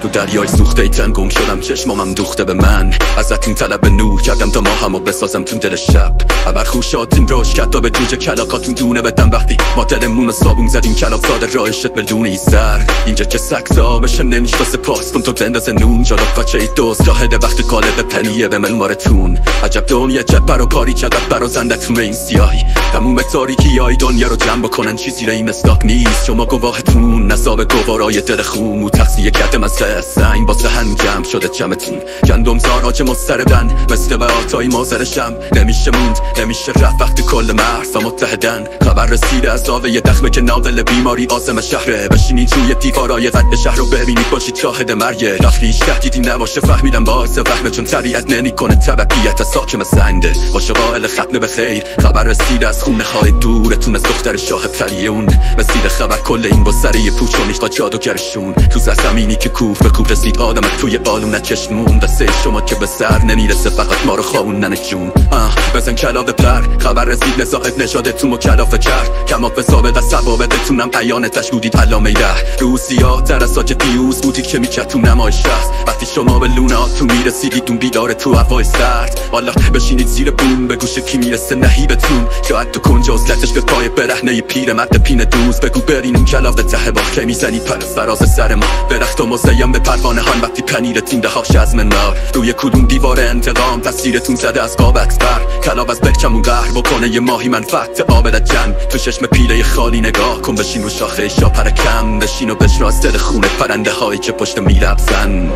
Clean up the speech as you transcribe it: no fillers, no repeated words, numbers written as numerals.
تو دریای سوخته تنگم شدم، چشمامم دوخته به من. ازتون طلب نور کردم تا ماهمو بسازم تو دل شب. ابر خوشاتون روش کتا به جوجه کلاکاتون دونه بدم وقتی ما دلمون صابون زدیم کلاف ساده راهشت بدون ای سر. اینجا که سکتا بشه نمیشتاسه پاس کن تو بندازه نون جالا بچه ای دوست شاهد وقت قالب پنیه به ملمارتون. عجب دنیا جبر و پاری چقدر برازندتون این سیاهی. تموم تاریکی های دنیا رو جمع بکنن چیزی این مستاق نیست. شما گواهتون نصاب گوارای دل خون و تقصیه کردم از سنگ واسه هم جمع شده جمعتون. گندم زاراج مستردن مثل به آتای مازرشم. نمیشه موند نمیشه رفت وقتی کل مرز متحدن. خبر رسیده از آوه یه دخمه که نادل بیماری آزم شهره. بشینید توی دیوارای قد شهر رو ببینید باشید شاهد مرگ. رفتیش تهدیدی نباشه فهمیدم باعث وهمه چون طبیعت نمیکنه طبقیت ساکم سنده باشه قائل ختنه به خیر. خبر رسیده از خونه های دورتون از دختر شاه پریون. مسیر خبر کل این با سری پوچ و میخواد جادوگرشون. تو زمینی که کوف به کوف رسید آدم توی بالون چشمون. دسته شما که به سر نمیرسه فقط ما رو خوابوندن جون. بزن کلاف پر خبر رسید نزاعت نشادتون و کلاف کرد. کماف ثابت از ثوابتتونم پیانتش بودید علامه ره. روسیا ترساج دیوز بودید که میکرد تو نمایش هست. وقتی شما به لوناتون میرسیدید اون بیدار تو هوای سرد. والا بشینید زیر بوم به گوش کی میرسه نهیبتون. شاید تو کنج عزلتش به پای برهنه پیر مرد پین دوز. بگو برین اون کلاف ته با که میزنید پر فراز سر ما. درخت و مزیم به پروانه هان وقتی پنیرتون دهاش از منار. روی کدوم دیوار انتقام تصویرتون زده از قاب اکسبر. کلاب از برکمون قهر بکنه یه ماهی منفعت آبدت جمع. تو چشم پیله خالی نگاه کن بشین رو شاخه شاپر کم. بشین و بشناس دل خونه پرنده هایی که پشت میلبزن.